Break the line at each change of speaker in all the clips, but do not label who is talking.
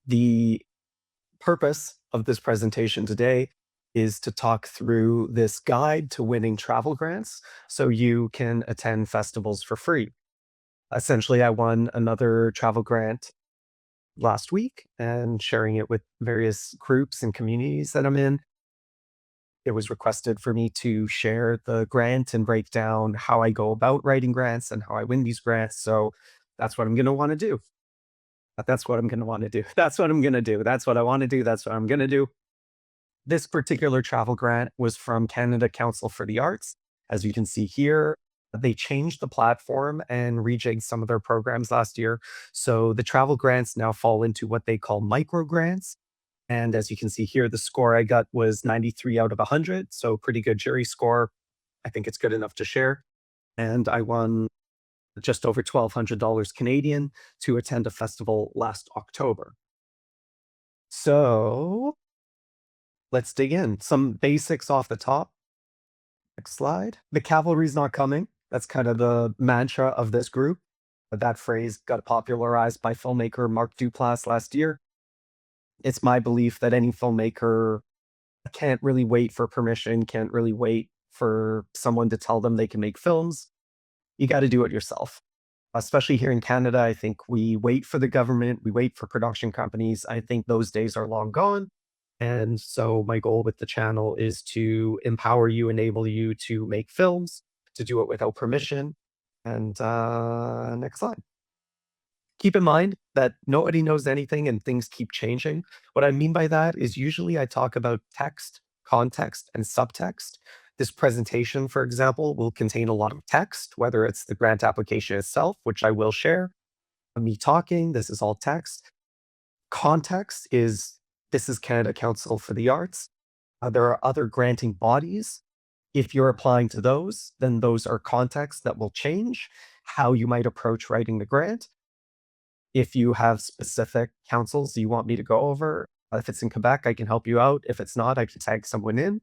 The purpose of this presentation today is to talk through this guide to winning travel grants so you can attend festivals for free. Essentially, I won another travel grant last week and sharing it with various groups and communities that I'm in. It was requested for me to share the grant and break down how I go about writing grants and how I win these grants. So that's what I'm going to want to do. That's what I'm going to want to do. That's what I'm going to do. That's what I want to do. That's what I'm going to do. This particular travel grant was from Canada Council for the Arts. As you can see here, they changed the platform and rejigged some of their programs last year. So the travel grants now fall into what they call micro grants. And as you can see here, the score I got was 93 out of 100. So pretty good jury score. I think it's good enough to share. And I won just over $1,200 Canadian to attend a festival last October. So let's dig in. Some basics off the top. Next slide. The cavalry's not coming. That's kind of the mantra of this group. That phrase got popularized by filmmaker Mark Duplass last year. It's my belief that any filmmaker can't really wait for permission, can't really wait for someone to tell them they can make films. You got to do it yourself. Especially here in Canada, I think we wait for the government, we wait for production companies. I think those days are long gone. And so my goal with the channel is to empower you, enable you to make films, to do it without permission. And next slide. Keep in mind that nobody knows anything and things keep changing. What I mean by that is usually I talk about text, context, and subtext. This presentation, for example, will contain a lot of text, whether it's the grant application itself, which I will share. Me talking, this is all text. Context is this is Canada Council for the Arts. There are other granting bodies. If you're applying to those, then those are contexts that will change how you might approach writing the grant. If you have specific councils you want me to go over, if it's in Quebec, I can help you out. If it's not, I can tag someone in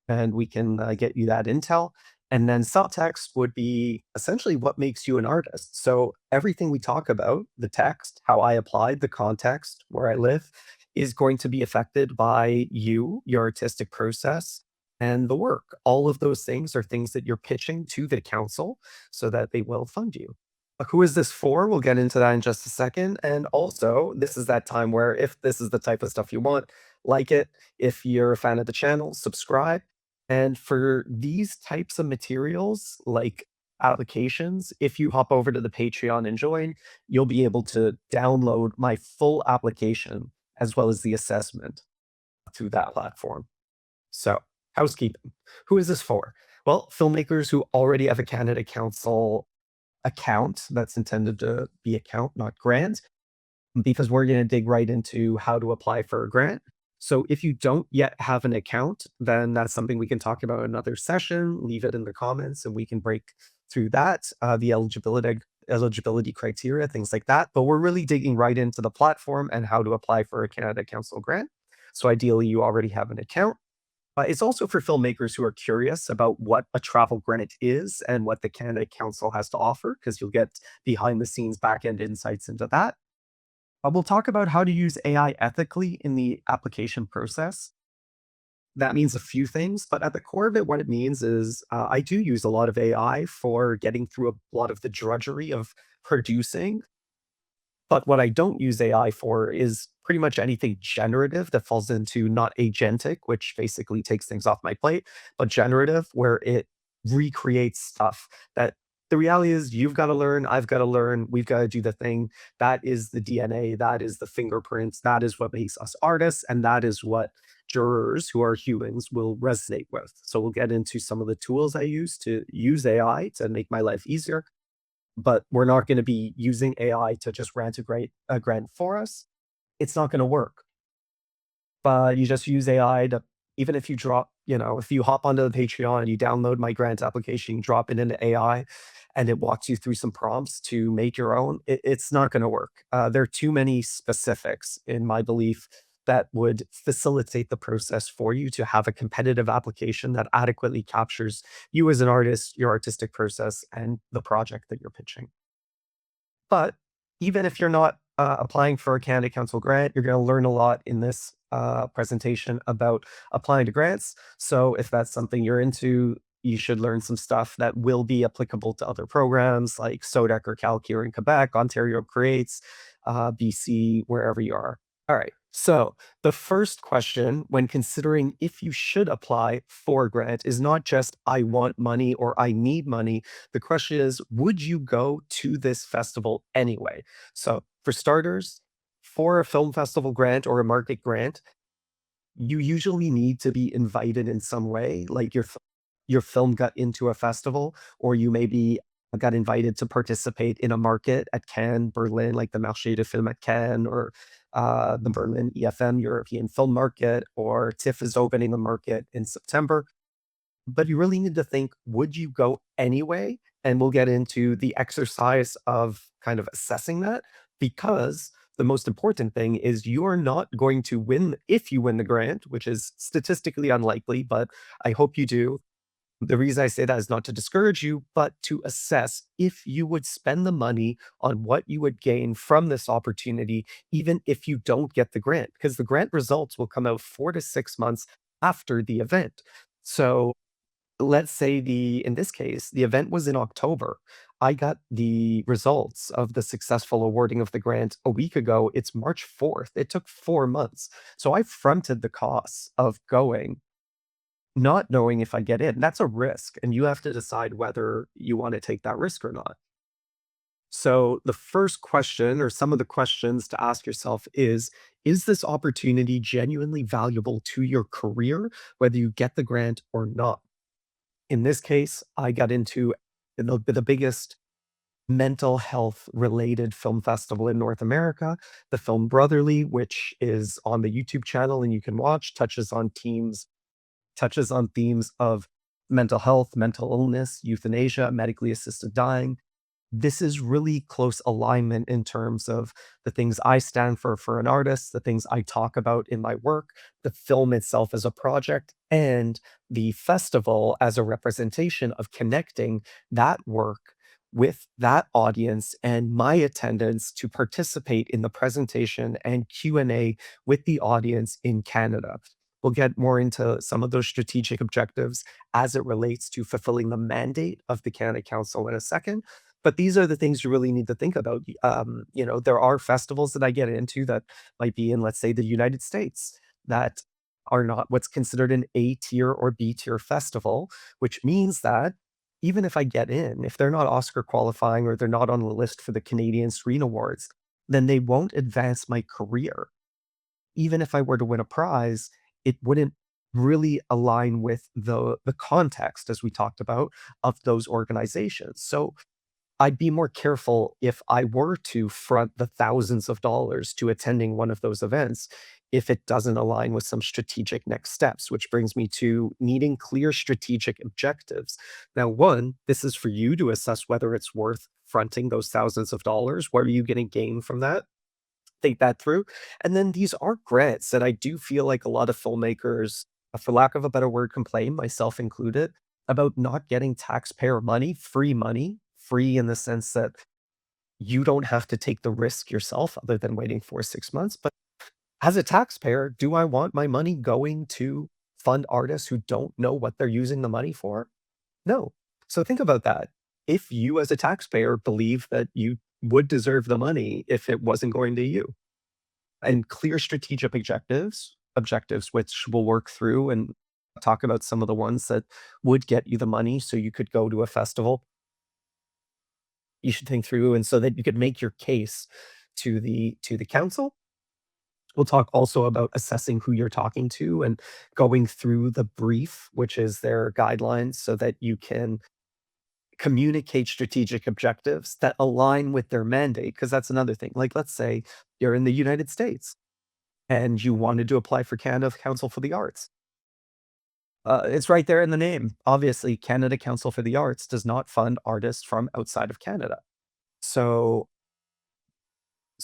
and we can get you that intel. And then subtext would be essentially what makes you an artist. So everything we talk about, the text, how I applied the context where I live, is going to be affected by you, your artistic process, and the work. All of those things are things that you're pitching to the council so that they will fund you. Who is this for? We'll get into that in just a second. And also, this is that time where if this is the type of stuff you want, like it. If you're a fan of the channel, subscribe. And for these types of materials, like applications, if you hop over to the Patreon and join, you'll be able to download my full application as well as the assessment through that platform. So, housekeeping. Who is this for? Well, filmmakers who already have a Canada Council account that's intended to be account, not grant, because we're going to dig right into how to apply for a grant. So if you don't yet have an account, then that's something we can talk about in another session. Leave it in the comments and we can break through that, the eligibility criteria, things like that. But we're really digging right into the platform and how to apply for a Canada Council grant. So ideally, you already have an account. It's also for filmmakers who are curious about what a travel grant is and what the Canada Council has to offer, because you'll get behind the scenes back-end insights into that. We'll talk about how to use AI ethically in the application process. That means a few things, but at the core of it, what it means is I do use a lot of AI for getting through a lot of the drudgery of producing. But what I don't use AI for is pretty much anything generative that falls into not agentic, which basically takes things off my plate, but generative, where it recreates stuff that the reality is you've got to learn, I've got to learn, we've got to do the thing. That is the DNA, that is the fingerprints, that is what makes us artists, and that is what jurors who are humans will resonate with. So we'll get into some of the tools I use to use AI to make my life easier, but we're not going to be using AI to just grant a grant for us. It's not going to work. But you just use AI to, even if you drop, if you hop onto the Patreon and you download my grant application, you drop it into AI and it walks you through some prompts to make your own, it's not going to work. There are too many specifics, in my belief, that would facilitate the process for you to have a competitive application that adequately captures you as an artist, your artistic process, and the project that you're pitching. But even if you're not applying for a Canada Council grant. You're going to learn a lot in this presentation about applying to grants. So if that's something you're into, you should learn some stuff that will be applicable to other programs like SODEC or Calc here in Quebec, Ontario Creates, BC, wherever you are. All right. So the first question when considering if you should apply for a grant is not just I want money or I need money. The question is, would you go to this festival anyway? So for starters, for a film festival grant or a market grant, you usually need to be invited in some way, like your film got into a festival, or you maybe got invited to participate in a market at Cannes, Berlin, like the Marché de Film at Cannes, or the Berlin EFM, European Film Market, or TIFF is opening a market in September. But you really need to think, would you go anyway? And we'll get into the exercise of kind of assessing that, because the most important thing is you are not going to win if you win the grant, which is statistically unlikely, but I hope you do. The reason I say that is not to discourage you, but to assess if you would spend the money on what you would gain from this opportunity, even if you don't get the grant, because the grant results will come out 4 to 6 months after the event. So let's say in this case, the event was in October. I got the results of the successful awarding of the grant a week ago. It's March 4th. It took 4 months. So I fronted the costs of going, not knowing if I get in. That's a risk. And you have to decide whether you want to take that risk or not. So the first question, or some of the questions to ask yourself is this opportunity genuinely valuable to your career, whether you get the grant or not? In this case, I got into the biggest mental health related film festival in North America, the film Brotherly, which is on the YouTube channel and you can watch, touches on themes of mental health, mental illness, euthanasia, medically assisted dying. This is really close alignment in terms of the things I stand for an artist, the things I talk about in my work, the film itself as a project, and the festival as a representation of connecting that work with that audience and my attendance to participate in the presentation and Q&A with the audience in Canada. We'll get more into some of those strategic objectives as it relates to fulfilling the mandate of the Canada Council in a second. But these are the things you really need to think about. There are festivals that I get into that might be in, let's say, the United States that are not what's considered an A tier or B tier festival, which means that even if I get in, if they're not Oscar qualifying or they're not on the list for the Canadian Screen Awards, then they won't advance my career. Even if I were to win a prize, it wouldn't really align with the context, as we talked about, of those organizations. So I'd be more careful if I were to front the thousands of dollars to attending one of those events if it doesn't align with some strategic next steps, which brings me to needing clear strategic objectives. Now, one, this is for you to assess whether it's worth fronting those thousands of dollars. What are you going to gain from that? Think that through. And then these are grants that I do feel like a lot of filmmakers, for lack of a better word, complain, myself included, about not getting taxpayer money, free in the sense that you don't have to take the risk yourself other than waiting for 6 months. But as a taxpayer, do I want my money going to fund artists who don't know what they're using the money for? No. So think about that. If you as a taxpayer believe that you would deserve the money if it wasn't going to you, and clear strategic objectives which we'll work through and talk about some of the ones that would get you the money so you could go to a festival. You should think through and so that you could make your case to the council. We'll talk also about assessing who you're talking to and going through the brief, which is their guidelines, so that you can communicate strategic objectives that align with their mandate. Because that's another thing. Like, let's say you're in the United States and you wanted to apply for Canada Council for the Arts. It's right there in the name. Obviously, Canada Council for the Arts does not fund artists from outside of Canada. So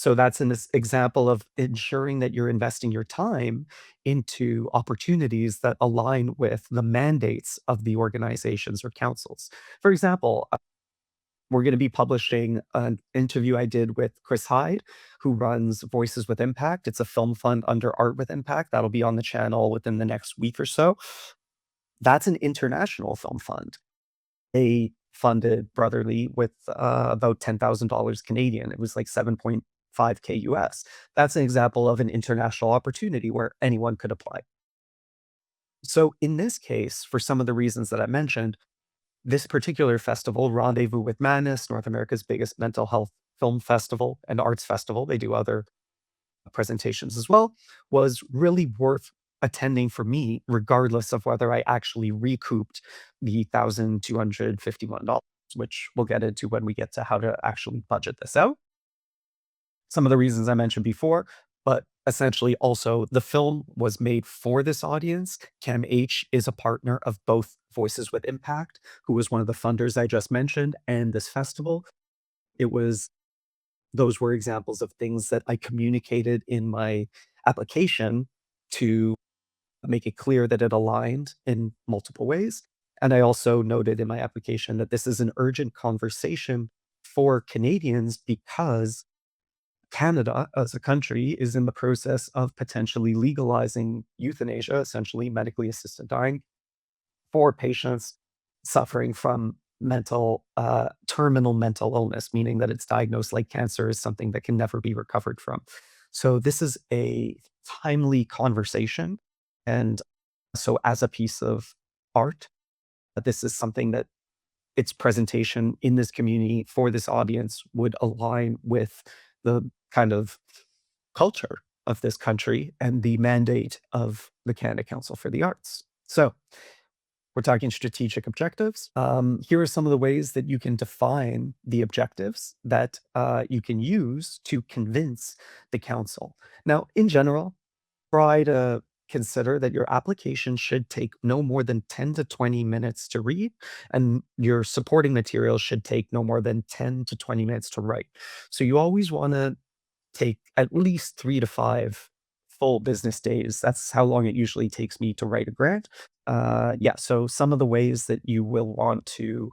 that's an example of ensuring that you're investing your time into opportunities that align with the mandates of the organizations or councils. For example, we're going to be publishing an interview I did with Chris Hyde, who runs Voices with Impact. It's a film fund under Art with Impact. That'll be on the channel within the next week or so. That's an international film fund. They funded Brotherly with about $10,000 Canadian. It was like 7.5K US. That's an example of an international opportunity where anyone could apply. So in this case, for some of the reasons that I mentioned, this particular festival, Rendezvous with Madness, North America's biggest mental health film festival and arts festival, they do other presentations as well, was really worth attending for me, regardless of whether I actually recouped the $1,251, which we'll get into when we get to how to actually budget this out. Some of the reasons I mentioned before, but essentially also the film was made for this audience. Cam H is a partner of both Voices with Impact, who was one of the funders I just mentioned, and this festival. It was those were examples of things that I communicated in my application to make it clear that it aligned in multiple ways. And I also noted in my application that this is an urgent conversation for Canadians because Canada as a country is in the process of potentially legalizing euthanasia, essentially medically assisted dying, for patients suffering from terminal mental illness, meaning that it's diagnosed like cancer is something that can never be recovered from. So this is a timely conversation. And so as a piece of art, this is something that its presentation in this community for this audience would align with the kind of culture of this country and the mandate of the Canada Council for the Arts. So we're talking strategic objectives. Here are some of the ways that you can define the objectives that you can use to convince the council. Now, in general, try to consider that your application should take no more than 10 to 20 minutes to read, and your supporting materials should take no more than 10 to 20 minutes to write. So you always want to take at least 3 to 5 full business days. That's how long it usually takes me to write a grant. Yeah, so some of the ways that you will want to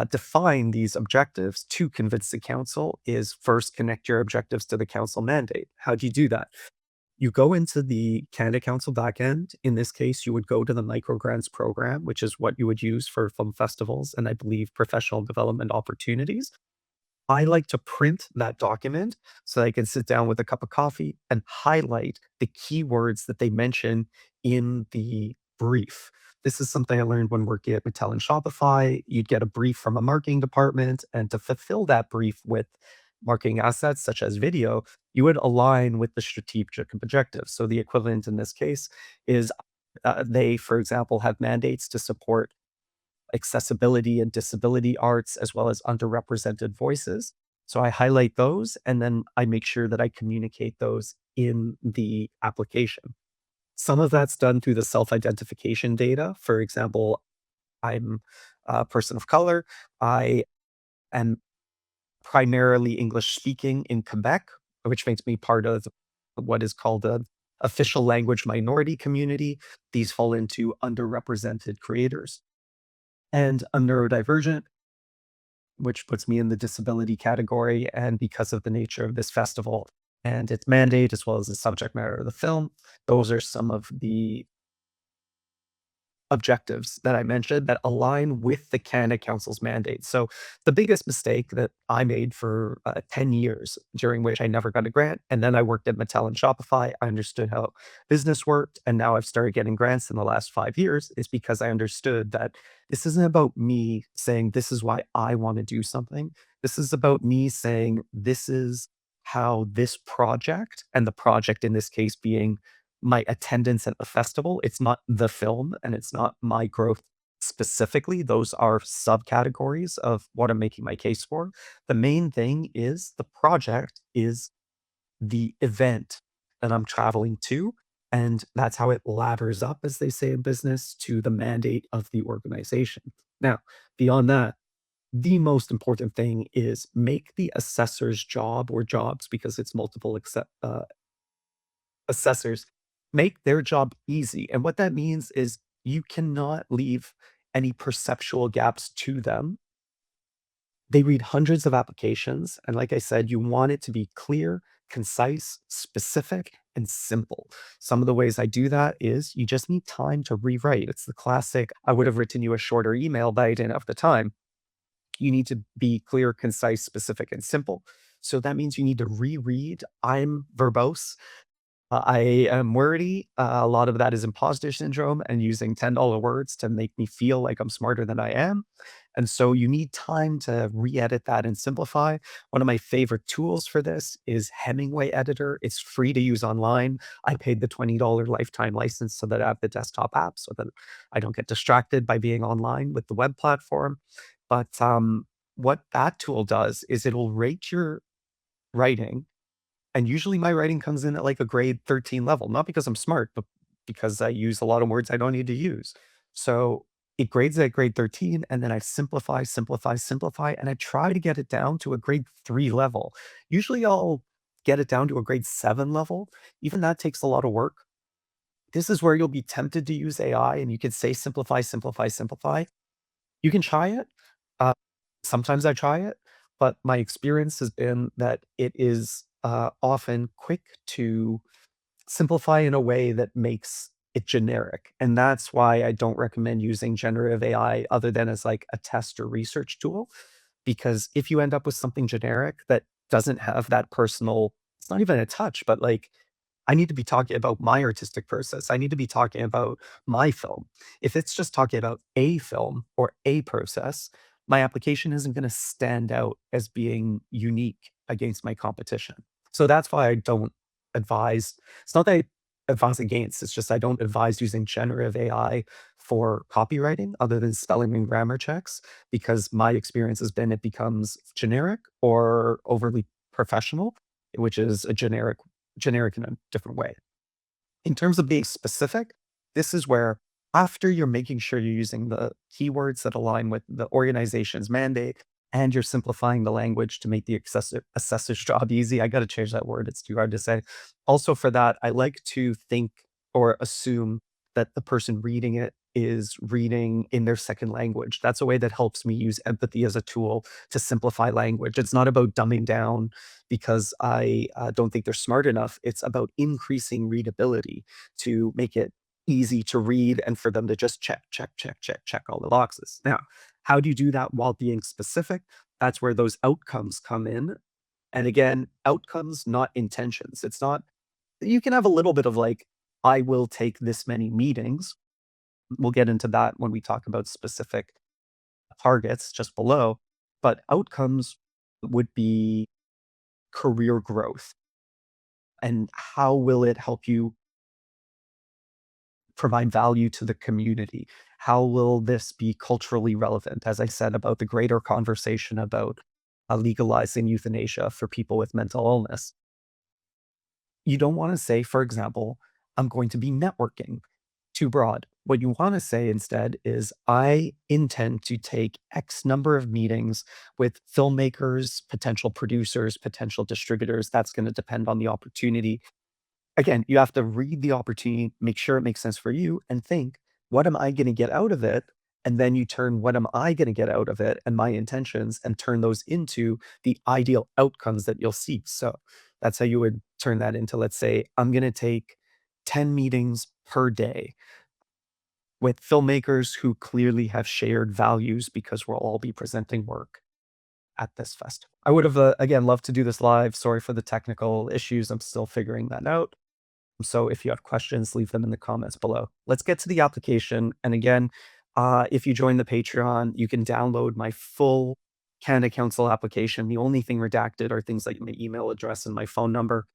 define these objectives to convince the council is first connect your objectives to the council mandate. How do you do that? You go into the Canada Council backend. In this case, you would go to the microgrants program, which is what you would use for film festivals and I believe professional development opportunities. I like to print that document so I can sit down with a cup of coffee and highlight the keywords that they mention in the brief. This is something I learned when working at Mattel and Shopify. You'd get a brief from a marketing department, and to fulfill that brief with marketing assets such as video, you would align with the strategic objectives. So the equivalent in this case is they, for example, have mandates to support accessibility and disability arts, as well as underrepresented voices. So I highlight those and then I make sure that I communicate those in the application. Some of that's done through the self identification data. For example, I'm a person of color. I am primarily English speaking in Quebec, which makes me part of what is called a official language minority community. These fall into underrepresented creators. And I'm neurodivergent, which puts me in the disability category. And because of the nature of this festival and its mandate, as well as the subject matter of the film, those are some of the objectives that I mentioned that align with the Canada Council's mandate. So the biggest mistake that I made for 10 years, during which I never got a grant, and then I worked at Mattel and Shopify, I understood how business worked, and now I've started getting grants in the last 5 years, is because I understood that this isn't about me saying this is why I want to do something. This is about me saying this is how this project, and the project in this case being my attendance at the festival. It's not the film and it's not my growth specifically. Those are subcategories of what I'm making my case for. The main thing is the project is the event that I'm traveling to. And that's how it ladders up, as they say in business, to the mandate of the organization. Now, beyond that, the most important thing is make the assessor's job or jobs, because it's multiple assessors, make their job easy. And what that means is you cannot leave any perceptual gaps to them They read hundreds of applications, and like I said, you want it to be clear, concise, specific, and simple. Some of the ways I do that is you just need time to rewrite. It's the classic, I would have written you a shorter email, but I didn't have the time. You need to be clear, concise, specific, and simple. So that means you need to reread. I'm verbose. I am wordy. A lot of that is imposter syndrome and using $10 words to make me feel like I'm smarter than I am. And so you need time to re-edit that and simplify. One of my favorite tools for this is Hemingway Editor. It's free to use online. I paid the $20 lifetime license so that I have the desktop app so that I don't get distracted by being online with the web platform. But what that tool does is it'll rate your writing, and usually my writing comes in at like a grade 13 level, not because I'm smart, but because I use a lot of words I don't need to use. So it grades at grade 13, and then I simplify, simplify, simplify, and I try to get it down to a grade 3 level. Usually I'll get it down to a grade 7 level. Even that takes a lot of work. This is where you'll be tempted to use AI and you can say simplify, simplify, simplify. You can try it. Uh, Sometimes I try it, but my experience has been that it is often quick to simplify in a way that makes it generic. And that's why I don't recommend using generative AI other than as like a test or research tool. Because if you end up with something generic that doesn't have that personal, it's not even a touch, but like I need to be talking about my artistic process. I need to be talking about my film. If it's just talking about a film or a process, my application isn't going to stand out as being unique against my competition. So that's why I don't advise. It's not that I advise against, it's just I don't advise using generative AI for copywriting other than spelling and grammar checks, because my experience has been it becomes generic or overly professional, which is a generic in a different way. In terms of being specific, this is where after you're making sure you're using the keywords that align with the organization's mandate and you're simplifying the language to make the assessor's job easy. I got to change that word. It's too hard to say. Also, for that, I like to think or assume that the person reading it is reading in their second language. That's a way that helps me use empathy as a tool to simplify language. It's not about dumbing down because I don't think they're smart enough. It's about increasing readability to make it easy to read and for them to just check, check, check, check, check all the boxes. Now, how do you do that while being specific? That's where those outcomes come in. And again, outcomes, not intentions. It's not, you can have a little bit of like, I will take this many meetings. We'll get into that when we talk about specific targets just below. But outcomes would be career growth. And how will it help you provide value to the community? How will this be culturally relevant? As I said, about the greater conversation about legalizing euthanasia for people with mental illness. You don't want to say, for example, I'm going to be networking, too broad. What you want to say instead is, I intend to take X number of meetings with filmmakers, potential producers, potential distributors. That's going to depend on the opportunity. Again, you have to read the opportunity, make sure it makes sense for you, and think, what am I going to get out of it? And then you turn what am I going to get out of it and my intentions and turn those into the ideal outcomes that you'll seek. So that's how you would turn that into, let's say, I'm going to take 10 meetings per day with filmmakers who clearly have shared values because we'll all be presenting work at this festival. I would have, again, loved to do this live. Sorry for the technical issues. I'm still figuring that out. So if you have questions, leave them in the comments below. Let's get to the application. And again, if you join the Patreon, you can download my full Canada Council application. The only thing redacted are things like my email address and my phone number.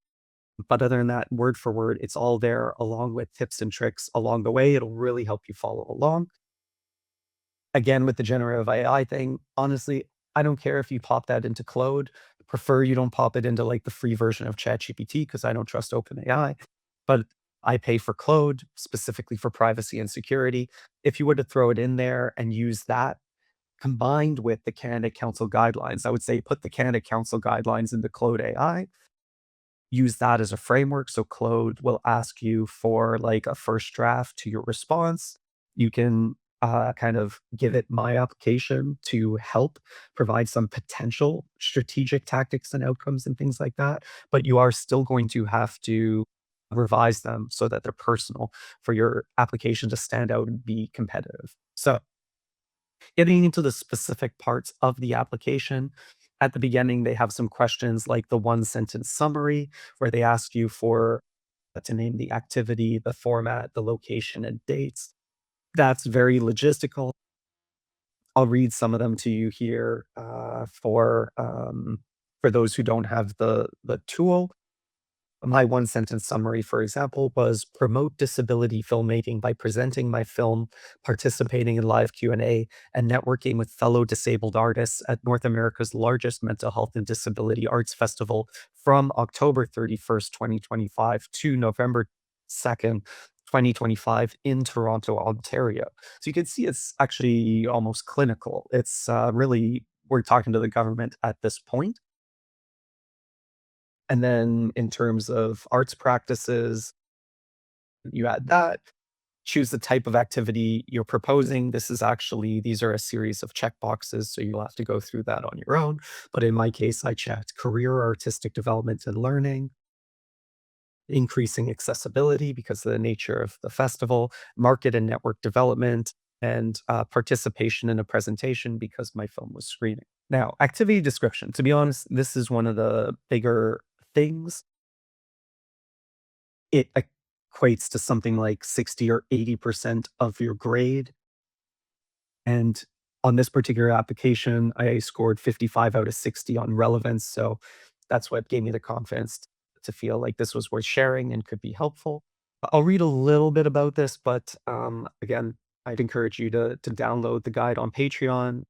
But other than that, word for word, it's all there along with tips and tricks along the way. It'll really help you follow along. Again, with the generative AI thing, honestly, I don't care if you pop that into Claude. Prefer you don't pop it into like the free version of ChatGPT because I don't trust OpenAI. But I pay for Claude specifically for privacy and security. If you were to throw it in there and use that combined with the Canada Council guidelines, I would say put the Canada Council guidelines into Claude AI, use that as a framework. So Claude will ask you for like a first draft to your response. You can kind of give it my application to help provide some potential strategic tactics and outcomes and things like that. But you are still going to have to revise them so that they're personal for your application to stand out and be competitive. So, getting into the specific parts of the application, at the beginning, they have some questions like the one sentence summary, where they ask you for to name the activity, the format, the location, and dates. That's very logistical. I'll read some of them to you here for those who don't have the tool. My one sentence summary, for example, was promote disability filmmaking by presenting my film, participating in live Q&A, and networking with fellow disabled artists at North America's largest mental health and disability arts festival from October 31st, 2025 to November 2nd, 2025 in Toronto, Ontario. So you can see it's actually almost clinical. It's really, we're talking to the government at this point. And then in terms of arts practices, you add that, choose the type of activity you're proposing. These are a series of checkboxes, so you'll have to go through that on your own. But in my case, I checked career, artistic development and learning, increasing accessibility because of the nature of the festival, market and network development, and participation in a presentation because my film was screening. Now, activity description. To be honest, this is one of the bigger things. It equates to something like 60 or 80% of your grade, and on this particular application, I scored 55 out of 60 on relevance, so that's what gave me the confidence to feel like this was worth sharing and could be helpful. I'll read a little bit about this, but, again, I'd encourage you to download the guide on Patreon.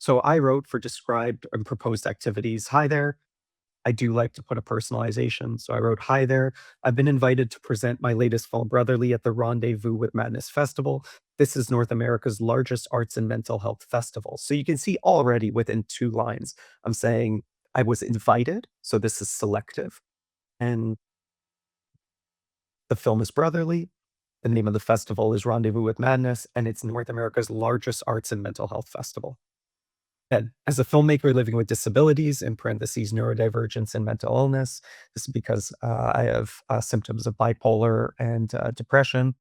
So I wrote for described and proposed activities. Hi there. I do like to put a personalization. So I wrote, hi there. I've been invited to present my latest film, Brotherly, at the Rendezvous with Madness Festival. This is North America's largest arts and mental health festival. So you can see already within 2 lines, I'm saying I was invited. So this is selective. And the film is Brotherly. The name of the festival is Rendezvous with Madness, and it's North America's largest arts and mental health festival. And as a filmmaker living with disabilities, in parentheses, neurodivergence and mental illness, this is because I have symptoms of bipolar and depression,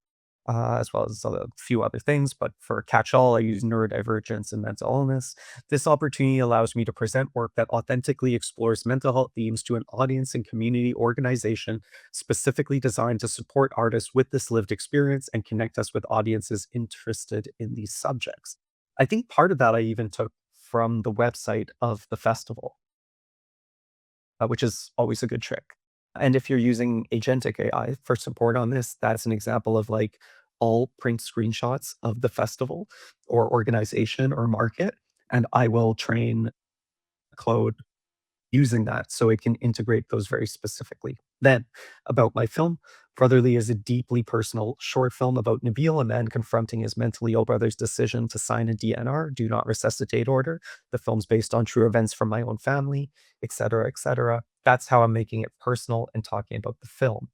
as well as a few other things. But for catch-all, I use neurodivergence and mental illness. This opportunity allows me to present work that authentically explores mental health themes to an audience and community organization specifically designed to support artists with this lived experience and connect us with audiences interested in these subjects. I think part of that I even took from the website of the festival, which is always a good trick. And if you're using agentic AI for support on this, that's an example of like all print screenshots of the festival or organization or market. And I will train Claude using that so it can integrate those very specifically. Then, about my film, Brotherly is a deeply personal short film about Nabil, a man confronting his mentally ill brother's decision to sign a DNR, do not resuscitate order. The film's based on true events from my own family, etc., etc. That's how I'm making it personal and talking about the film.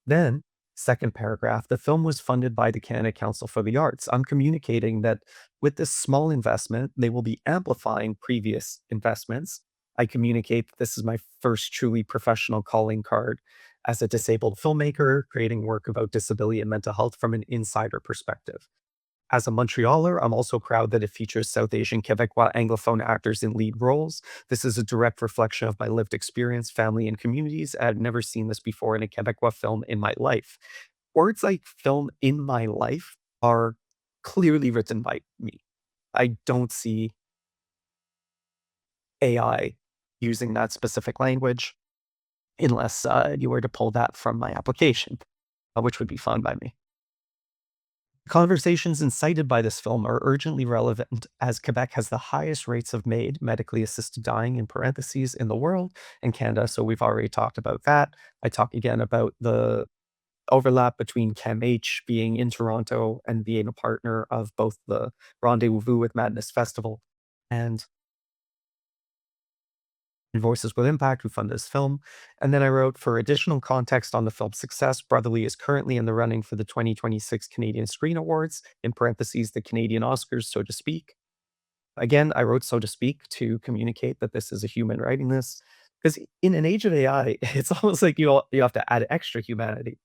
Then, second paragraph, the film was funded by the Canada Council for the Arts. I'm communicating that with this small investment, they will be amplifying previous investments. I communicate that this is my first truly professional calling card as a disabled filmmaker, creating work about disability and mental health from an insider perspective. As a Montrealer, I'm also proud that it features South Asian Quebecois Anglophone actors in lead roles. This is a direct reflection of my lived experience, family, and communities. I've never seen this before in a Quebecois film in my life. Words like film in my life are clearly written by me. I don't see AI using that specific language unless you were to pull that from my application, which would be fine by me. Conversations incited by this film are urgently relevant as Quebec has the highest rates of MAID, medically assisted dying in parentheses, in the world, and Canada. So we've already talked about that. I talk again about the overlap between CAMH being in Toronto and being a partner of both the Rendezvous with Madness Festival and Voices with Impact, who fund this film. And then I wrote, for additional context on the film's success, Brotherly is currently in the running for the 2026 Canadian Screen Awards, in parentheses, the Canadian Oscars, so to speak. Again, I wrote so to speak to communicate that this is a human writing this. Because in an age of AI, it's almost like you have to add extra humanity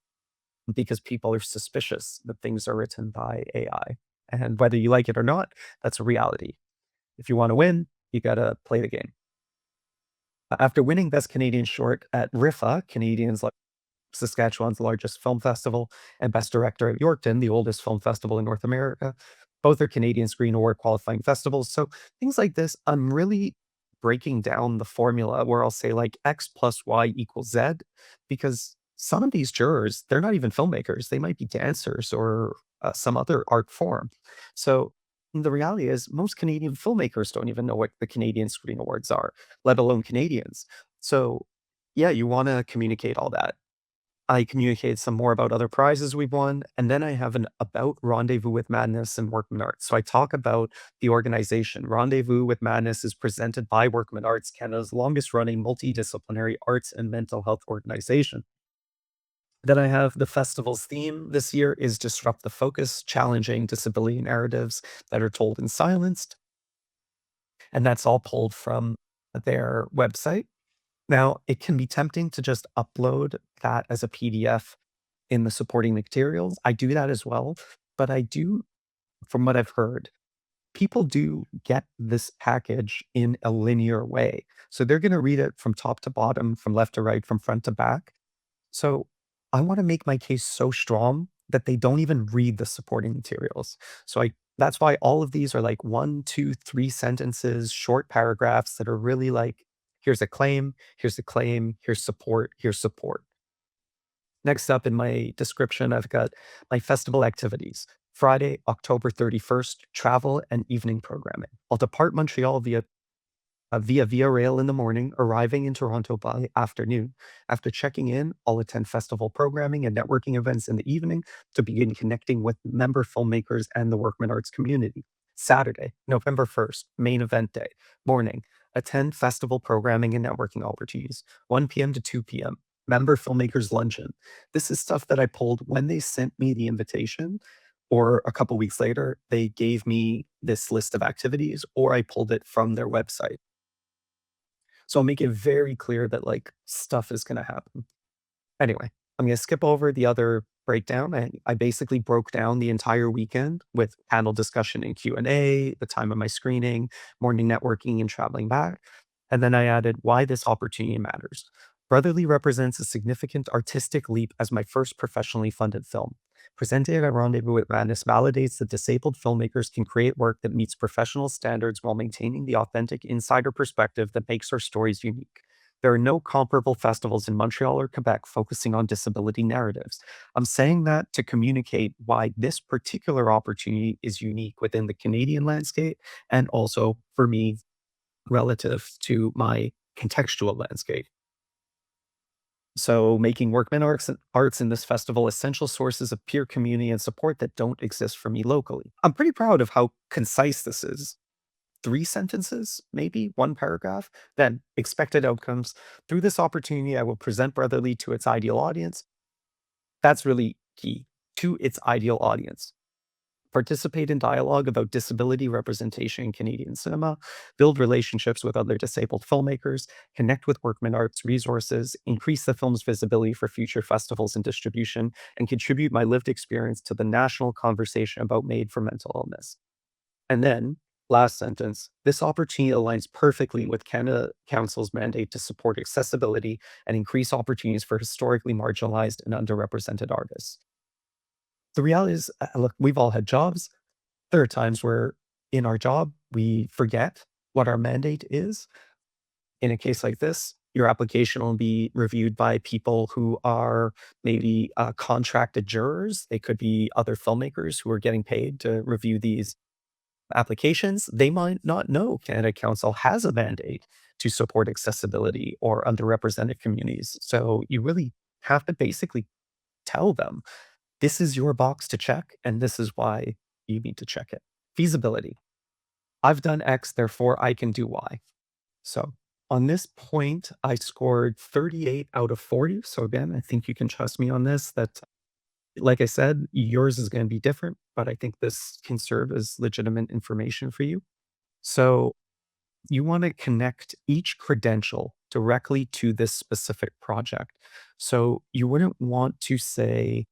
because people are suspicious that things are written by AI. And whether you like it or not, that's a reality. If you want to win, you got to play the game. After winning Best Canadian Short at RIFA, Canadians like Saskatchewan's largest film festival, and Best Director at Yorkton, the oldest film festival in North America. Both are Canadian Screen Award qualifying festivals. So things like this, I'm really breaking down the formula where I'll say like X plus Y equals Z, because some of these jurors, they're not even filmmakers. They might be dancers or some other art form. So the reality is most Canadian filmmakers don't even know what the Canadian Screen Awards are, let alone Canadians. So yeah, you want to communicate all that. I communicate some more about other prizes we've won, and then I have an about Rendezvous with Madness and Workman Arts. So I talk about the organization. Rendezvous with Madness is presented by Workman Arts, Canada's longest running multidisciplinary arts and mental health organization. Then I have the festival's theme this year is Disrupt the Focus, challenging disability narratives that are told in silence. And that's all pulled from their website. Now, it can be tempting to just upload that as a PDF in the supporting materials. I do that as well, but I do, from what I've heard, people do get this package in a linear way. So they're going to read it from top to bottom, from left to right, from front to back. So I want to make my case so strong that they don't even read the supporting materials. So that's why all of these are like 1, 2, 3 sentences, short paragraphs that are really like, here's a claim, here's a claim, here's support, here's support. Next up in my description, I've got my festival activities. Friday, October 31st, travel and evening programming. I'll depart Montreal via rail in the morning, arriving in Toronto by afternoon. After checking in, I'll attend festival programming and networking events in the evening to begin connecting with member filmmakers and the Workman Arts community. Saturday, November 1st, main event day, morning, attend festival programming and networking opportunities, 1 p.m. to 2 p.m. Member filmmakers luncheon. This is stuff that I pulled when they sent me the invitation, or a couple weeks later, they gave me this list of activities, or I pulled it from their website. So I'll make it very clear that like stuff is going to happen. Anyway, I'm going to skip over the other breakdown. I basically broke down the entire weekend with panel discussion and Q&A, the time of my screening, morning networking and traveling back. And then I added why this opportunity matters. Brotherly represents a significant artistic leap as my first professionally funded film. Presented at Rendezvous with Madness validates that disabled filmmakers can create work that meets professional standards while maintaining the authentic insider perspective that makes our stories unique. There are no comparable festivals in Montreal or Quebec focusing on disability narratives. I'm saying that to communicate why this particular opportunity is unique within the Canadian landscape and also for me relative to my contextual landscape. So, making workman arts in this festival essential sources of peer community and support that don't exist for me locally. I'm pretty proud of how concise this is. 3 sentences, maybe 1 paragraph. Then, expected outcomes. Through this opportunity, I will present Brotherly to its ideal audience. That's really key, to its ideal audience. Participate in dialogue about disability representation in Canadian cinema, build relationships with other disabled filmmakers, connect with Workman Arts resources, increase the film's visibility for future festivals and distribution, and contribute my lived experience to the national conversation about Made for Mental Illness. And then, last sentence, this opportunity aligns perfectly with Canada Council's mandate to support accessibility and increase opportunities for historically marginalized and underrepresented artists. The reality is, look, we've all had jobs. There are times where in our job, we forget what our mandate is. In a case like this, your application will be reviewed by people who are maybe contracted jurors. They could be other filmmakers who are getting paid to review these applications. They might not know Canada Council has a mandate to support accessibility or underrepresented communities. So you really have to basically tell them this is your box to check, and this is why you need to check it. Feasibility. I've done X, therefore I can do Y. So On this point, I scored 38 out of 40. So again, I think you can trust me on this that, like I said, yours is going to be different, but I think this can serve as legitimate information for you. So you want to connect each credential directly to this specific project. So you wouldn't want to say,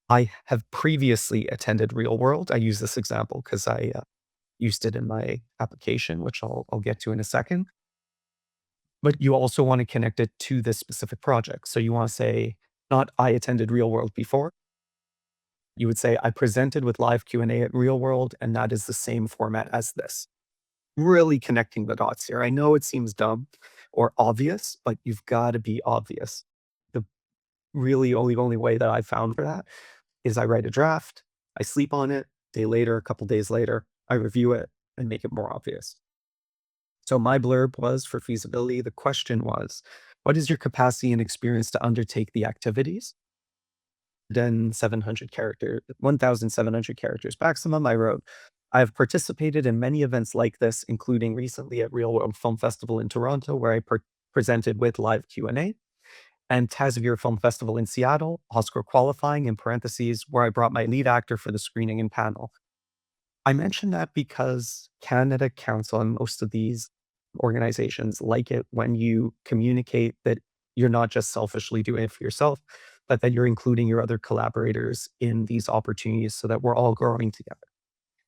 I have previously attended real world. I use this example because I used it in my application, which I'll get to in a second. But you also want to connect it to this specific project. So you want to say, not I attended real world before. You would say I presented with live Q&A at real world, and that is the same format as this. Really connecting the dots here. I know it seems dumb or obvious, but you've got to be obvious. The really only way that I found for that is I write a draft, I sleep on it, day later, a couple days later, I review it and make it more obvious. So my blurb was for feasibility. The question was, what is your capacity and experience to undertake the activities? Then 1,700 characters maximum. I wrote, I've participated in many events like this, including recently at Real World Film Festival in Toronto, where I presented with live Q&A, and Tasmere Film Festival in Seattle, Oscar qualifying in parentheses, where I brought my lead actor for the screening and panel. I mention that because Canada Council and most of these organizations like it when you communicate that you're not just selfishly doing it for yourself, but that you're including your other collaborators in these opportunities so that we're all growing together.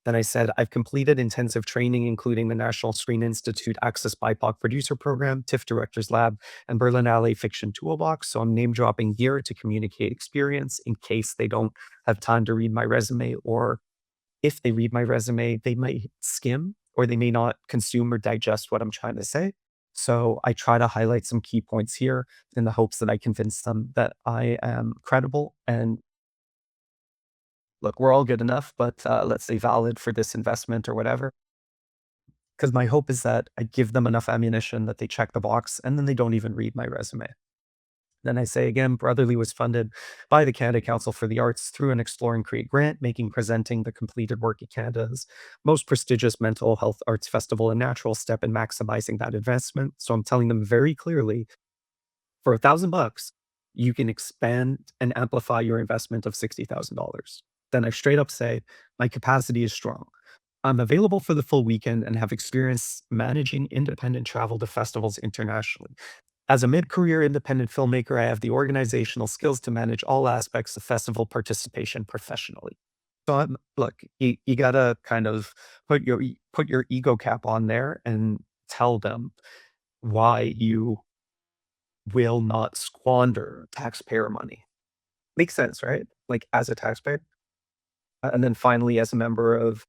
Then I said, I've completed intensive training, including the National Screen Institute Access BIPOC Producer Program, TIFF Directors Lab, and Berlinale Fiction Toolbox. So I'm name dropping here to communicate experience in case they don't have time to read my resume, or if they read my resume, they might skim or they may not consume or digest what I'm trying to say. So I try to highlight some key points here in the hopes that I convince them that I am credible and look, we're all good enough, but let's say valid for this investment or whatever. Because my hope is that I give them enough ammunition that they check the box and then they don't even read my resume. Then I say again, Brotherly was funded by the Canada Council for the Arts through an Explore and Create grant, making presenting the completed work at Canada's most prestigious mental health arts festival a natural step in maximizing that investment. So I'm telling them very clearly, for $1,000, you can expand and amplify your investment of $60,000. Then I straight up say, my capacity is strong. I'm available for the full weekend and have experience managing independent travel to festivals internationally. As a mid-career independent filmmaker, I have the organizational skills to manage all aspects of festival participation professionally. So look, you gotta kind of put your ego cap on there and tell them why you will not squander taxpayer money. Makes sense, right? Like as a taxpayer. And then finally, as a member of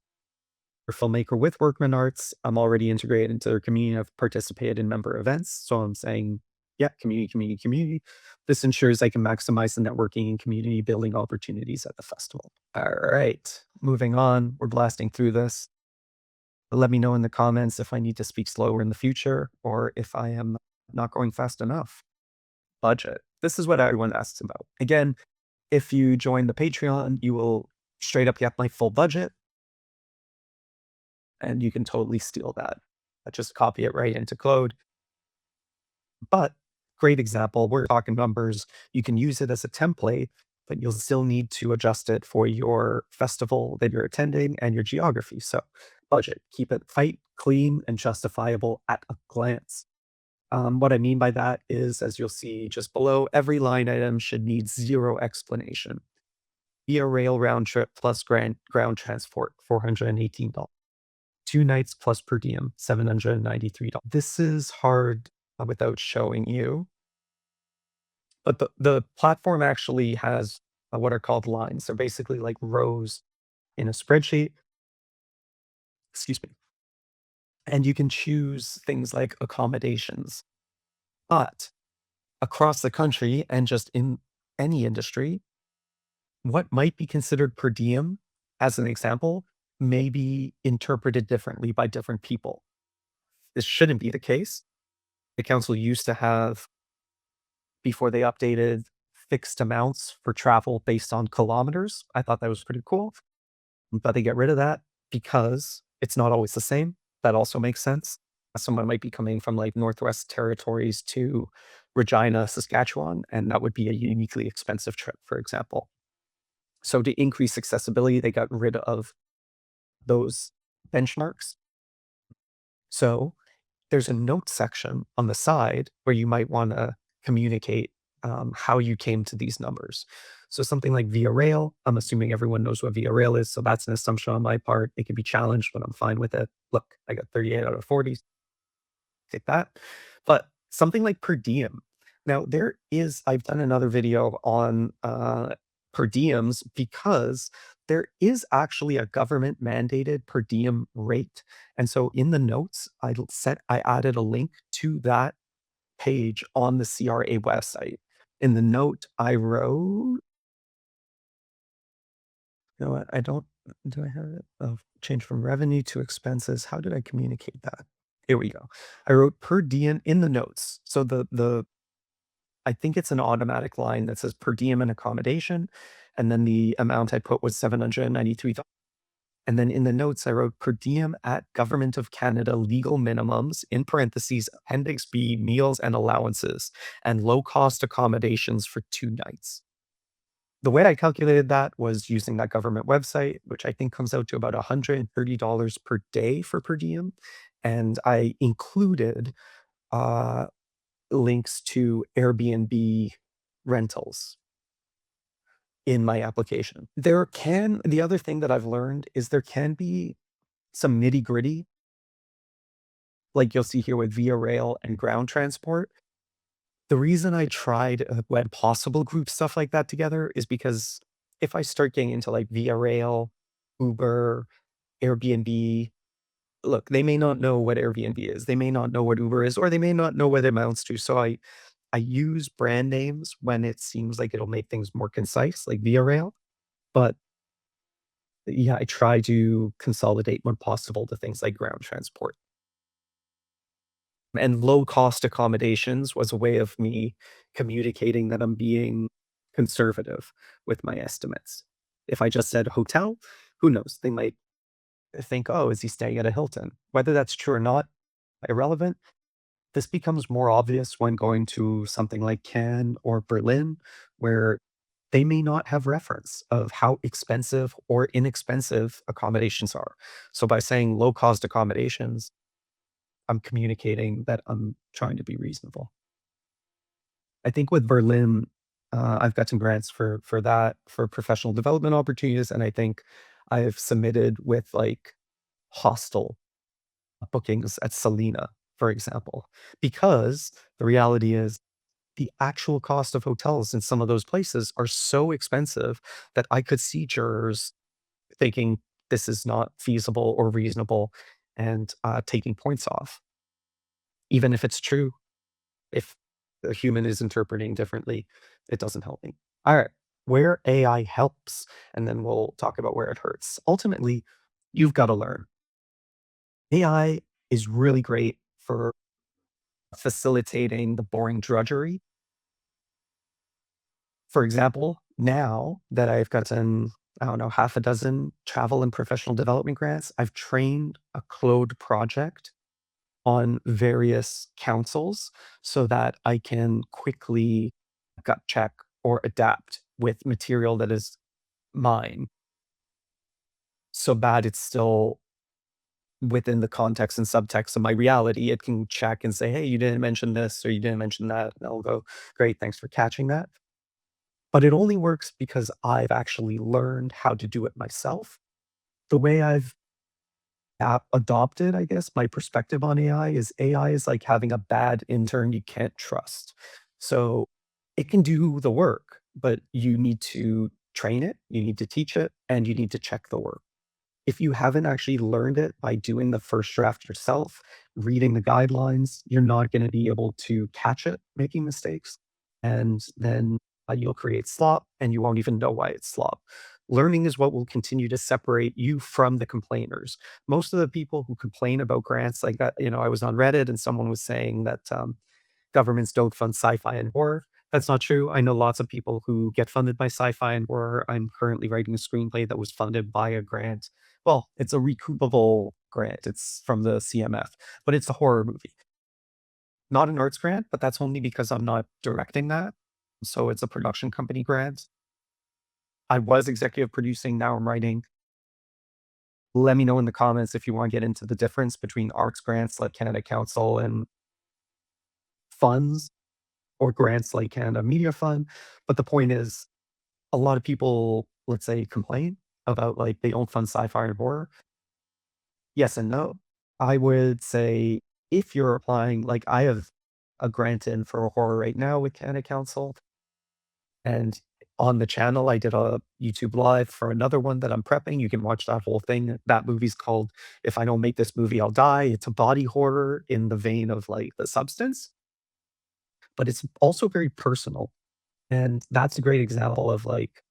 a filmmaker with Workman Arts, I'm already integrated into their community. I've participated in member events. So I'm saying, yeah, community, community, community. This ensures I can maximize the networking and community building opportunities at the festival. All right, moving on. We're blasting through this. Let me know in the comments if I need to speak slower in the future or if I am not going fast enough. Budget. This is what everyone asks about. Again, if you join the Patreon, you will straight up get my full budget and you can totally steal that. Just copy it right into code. But great example, we're talking numbers. You can use it as a template, but you'll still need to adjust it for your festival that you're attending and your geography. So budget, keep it tight, clean, and justifiable at a glance. What I mean by that is, as you'll see just below, every line item should need zero explanation. Via rail round trip plus ground transport, $418. 2 nights plus per diem, $793. This is hard without showing you, but the platform actually has what are called lines. They're basically like rows in a spreadsheet. Excuse me. And you can choose things like accommodations. But across the country and just in any industry, what might be considered per diem, as an example, may be interpreted differently by different people. This shouldn't be the case. The council used to have, before they updated, fixed amounts for travel based on kilometers. I thought that was pretty cool, but they get rid of that because it's not always the same. That also makes sense. Someone might be coming from like Northwest Territories to Regina, Saskatchewan, and that would be a uniquely expensive trip, for example. So to increase accessibility, they got rid of those benchmarks. So there's a note section on the side where you might want to communicate how you came to these numbers. So something like via rail, I'm assuming everyone knows what via rail is. So that's an assumption on my part. It can be challenged, but I'm fine with it. Look, I got 38 out of 40. Take that. But something like per diem. Now, I've done another video on per diems because there is actually a government mandated per diem rate. And so in the notes, I added a link to that page on the CRA website. In the note, I wrote, you know what? Do I have it? Oh, change from revenue to expenses. How did I communicate that? Here we go. I wrote per diem in the notes. So I think it's an automatic line that says per diem and accommodation. And then the amount I put was 793. And then in the notes, I wrote per diem at Government of Canada legal minimums, in parentheses, Appendix B, meals and allowances, and low cost accommodations for 2 nights. The way I calculated that was using that government website, which I think comes out to about $130 per day for per diem. And I included uh, links to Airbnb rentals in my application. The other thing that I've learned is there can be some nitty gritty, like you'll see here with Via Rail and ground transport. The reason I tried when possible group stuff like that together is because if I start getting into like Via Rail, Uber, Airbnb, look, they may not know what Airbnb is. They may not know what Uber is, or they may not know what it amounts to. So I use brand names when it seems like it'll make things more concise, like Via Rail. But yeah, I try to consolidate when possible to things like ground transport. And low cost accommodations was a way of me communicating that I'm being conservative with my estimates. If I just said hotel, who knows? They might think, oh, is he staying at a Hilton? Whether that's true or not, irrelevant. This becomes more obvious when going to something like Cannes or Berlin, where they may not have reference of how expensive or inexpensive accommodations are. So by saying low cost accommodations, I'm communicating that I'm trying to be reasonable. I think with Berlin, I've got some grants for that, for professional development opportunities, and I think I've submitted with like hostel bookings at Salina, for example, because the reality is the actual cost of hotels in some of those places are so expensive that I could see jurors thinking this is not feasible or reasonable and taking points off, even if it's true. If a human is interpreting differently, it doesn't help me. All right, where AI helps, and then we'll talk about where it hurts. Ultimately, you've got to learn. AI is really great for facilitating the boring drudgery. For example, now that I've gotten, I don't know, half a dozen travel and professional development grants, I've trained a Claude project on various councils so that I can quickly gut check or adapt with material that is mine, so bad it's still within the context and subtext of my reality. It can check and say, hey, you didn't mention this or you didn't mention that. And I'll go, great, thanks for catching that. But it only works because I've actually learned how to do it myself. The way I've adopted, I guess, my perspective on AI is like having a bad intern you can't trust. So it can do the work, but you need to train it, you need to teach it, and you need to check the work. If you haven't actually learned it by doing the first draft yourself, reading the guidelines, you're not going to be able to catch it making mistakes. And then you'll create slop and you won't even know why it's slop. Learning is what will continue to separate you from the complainers. Most of the people who complain about grants like that, I was on Reddit and someone was saying that governments don't fund sci-fi and horror. That's not true. I know lots of people who get funded by sci-fi and horror. I'm currently writing a screenplay that was funded by a grant. Well, it's a recoupable grant. It's from the CMF, but it's a horror movie. Not an arts grant, but that's only because I'm not directing that. So it's a production company grant. I was executive producing, now I'm writing. Let me know in the comments if you want to get into the difference between arts grants like Canada Council and funds, or grants like Canada Media Fund. But the point is, a lot of people, let's say, complain about like they don't fund sci-fi and horror. Yes and no. I would say if you're applying, like I have a grant in for a horror right now with Canada Council, and on the channel I did a YouTube live for another one that I'm prepping. You can watch that whole thing. That movie's called If I Don't Make This Movie, I'll Die. It's a body horror in the vein of like The Substance, but it's also very personal. And that's a great example of like,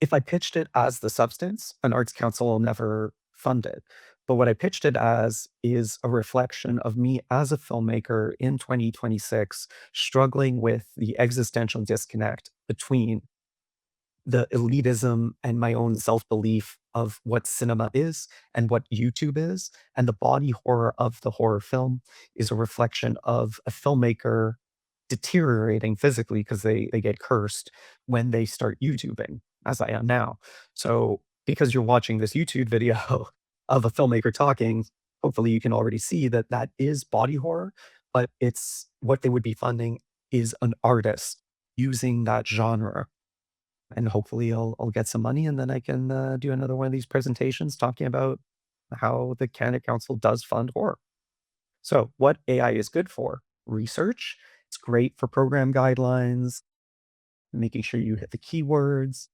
if I pitched it as The Substance, an arts council will never fund it. But what I pitched it as is a reflection of me as a filmmaker in 2026, struggling with the existential disconnect between the elitism and my own self-belief of what cinema is and what YouTube is. And the body horror of the horror film is a reflection of a filmmaker deteriorating physically because they get cursed when they start YouTubing, as I am now. So because you're watching this YouTube video of a filmmaker talking, hopefully you can already see that that is body horror, but it's what they would be funding is an artist using that genre, and hopefully I'll get some money and then I can do another one of these presentations talking about how the Canada Council does fund horror. So what AI is good for? Research. It's great for program guidelines, making sure you hit the keywords,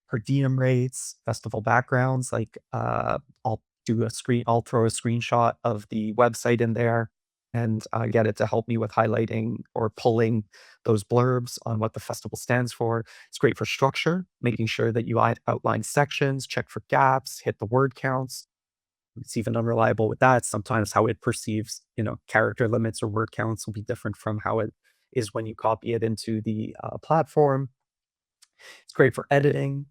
per diem rates, festival backgrounds. Like I'll throw a screenshot of the website in there and get it to help me with highlighting or pulling those blurbs on what the festival stands for. It's great for structure, making sure that you outline sections, check for gaps, hit the word counts. It's even unreliable with that. Sometimes how it perceives, character limits or word counts will be different from how it is when you copy it into the platform. It's great for editing,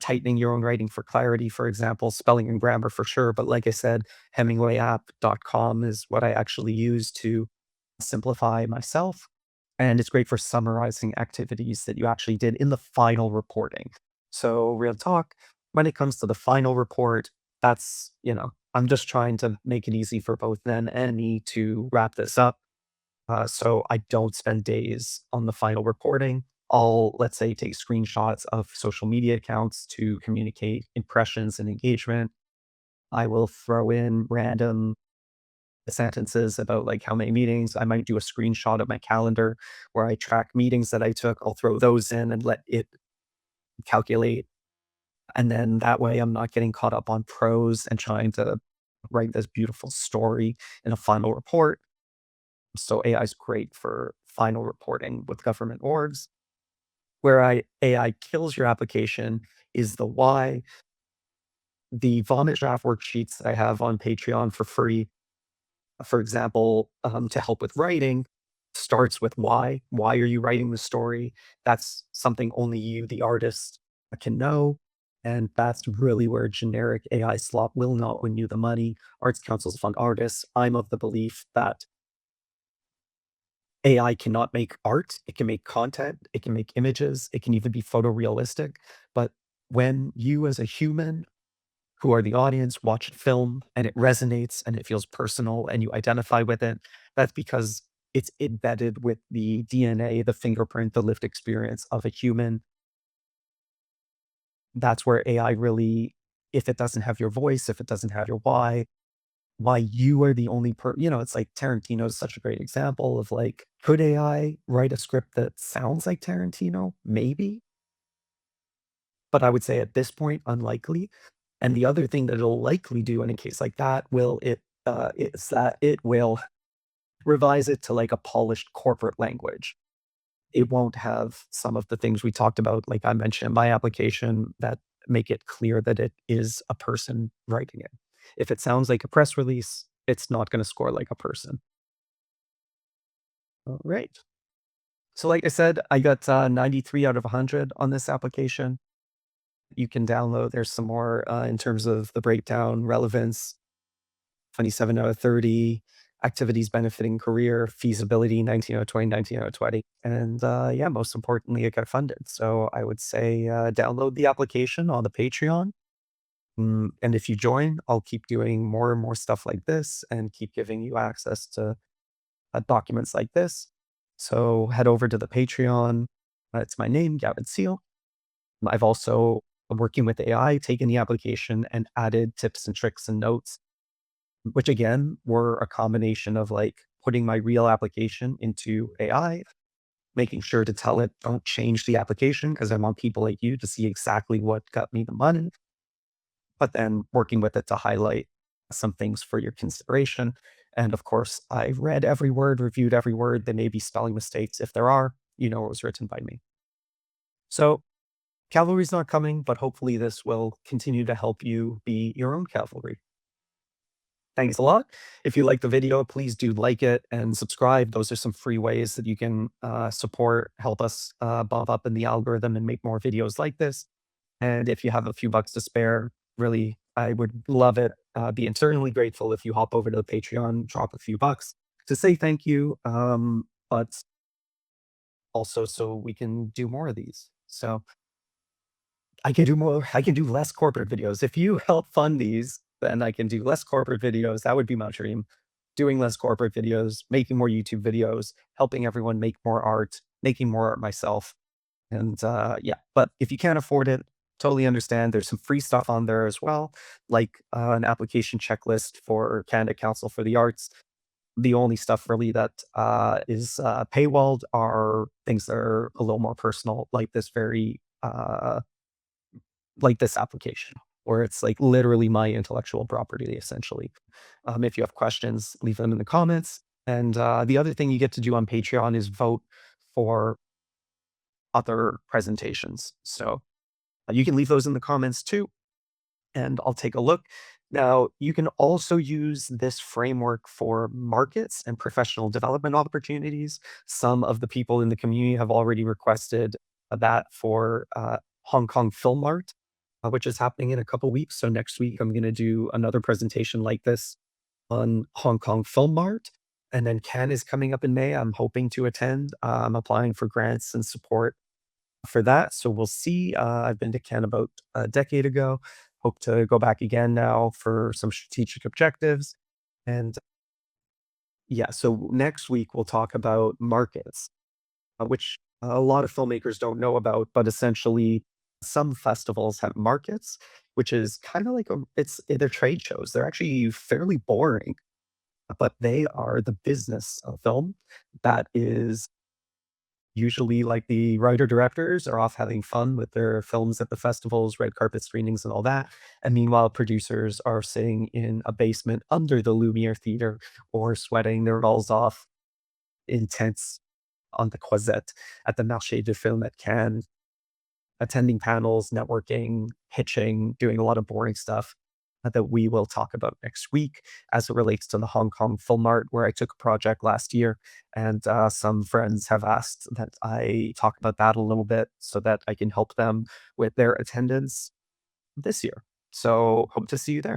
tightening your own writing for clarity, for example, spelling and grammar for sure. But like I said, HemingwayApp.com is what I actually use to simplify myself. And it's great for summarizing activities that you actually did in the final reporting. So, real talk, when it comes to the final report, that's, I'm just trying to make it easy for both them and me to wrap this up. So I don't spend days on the final reporting. I'll, let's say, take screenshots of social media accounts to communicate impressions and engagement. I will throw in random sentences about like how many meetings. I might do a screenshot of my calendar where I track meetings that I took. I'll throw those in and let it calculate. And then that way I'm not getting caught up on prose and trying to write this beautiful story in a final report. So AI is great for final reporting with government orgs. Where AI kills your application is the why. The vomit draft worksheets that I have on Patreon for free, for example, to help with writing, starts with why. Why are you writing the story? That's something only you, the artist, can know. And that's really where generic AI slop will not win you the money. Arts councils fund artists. I'm of the belief that AI cannot make art, it can make content, it can make images, it can even be photorealistic. But when you as a human who are the audience watch a film and it resonates and it feels personal and you identify with it, that's because it's embedded with the DNA, the fingerprint, the lived experience of a human. That's where AI really, if it doesn't have your voice, if it doesn't have your why you are the only it's like Tarantino is such a great example of like, could AI write a script that sounds like Tarantino? Maybe, but I would say at this point, unlikely. And the other thing that it'll likely do in a case like that is that it will revise it to like a polished corporate language. It won't have some of the things we talked about, like I mentioned in my application, that make it clear that it is a person writing it. If it sounds like a press release, it's not going to score like a person. All right. So, like I said, I got 93 out of 100 on this application. You can download, there's some more in terms of the breakdown, relevance. 27 out of 30, activities benefiting career, feasibility, 19 out of 20, 19 out of 20. And yeah, most importantly, it got funded. So I would say download the application on the Patreon. And if you join, I'll keep doing more and more stuff like this and keep giving you access to documents like this. So head over to the Patreon. It's my name, Gavin Seal. I've also, working with AI, taken the application and added tips and tricks and notes, which again were a combination of like putting my real application into AI, making sure to tell it, don't change the application because I want people like you to see exactly what got me the money, but then working with it to highlight some things for your consideration. And of course, I've read every word, reviewed every word. There may be spelling mistakes. If there are, you know, it was written by me. So cavalry's not coming, but hopefully this will continue to help you be your own cavalry. Thanks a lot. If you like the video, please do like it and subscribe. Those are some free ways that you can support, help us bump up in the algorithm and make more videos like this. And if you have a few bucks to spare, really, I would love it. Be eternally grateful if you hop over to the Patreon, drop a few bucks to say thank you, but also so we can do more of these. So I can do more. I can do less corporate videos. If you help fund these, then I can do less corporate videos. That would be my dream. Doing less corporate videos, making more YouTube videos, helping everyone make more art, making more art myself. And yeah, but if you can't afford it, totally understand. There's some free stuff on there as well, like an application checklist for Canada Council for the Arts. The only stuff really that is paywalled are things that are a little more personal, like this application, where it's like literally my intellectual property, essentially. If you have questions, leave them in the comments. And the other thing you get to do on Patreon is vote for other presentations. So you can leave those in the comments too, and I'll take a look. Now, you can also use this framework for markets and professional development opportunities. Some of the people in the community have already requested that for Hong Kong Filmart, which is happening in a couple weeks. So next week, I'm going to do another presentation like this on Hong Kong Filmart. And then Cannes is coming up in May. I'm hoping to attend. I'm applying for grants and support for that. So we'll see. I've been to Cannes about a decade ago. Hope to go back again now for some strategic objectives. And yeah, so next week we'll talk about markets, which a lot of filmmakers don't know about, but essentially some festivals have markets, which is kind of like they're trade shows. They're actually fairly boring, but they are the business of film that is usually like the writer directors are off having fun with their films at the festivals, red carpet screenings, and all that. And meanwhile, producers are sitting in a basement under the Lumiere Theater or sweating their balls off in tents on the Croisette at the Marché du Film at Cannes, attending panels, networking, pitching, doing a lot of boring stuff that we will talk about next week as it relates to the Hong Kong Film Art, where I took a project last year. And some friends have asked that I talk about that a little bit so that I can help them with their attendance this year. So hope to see you there.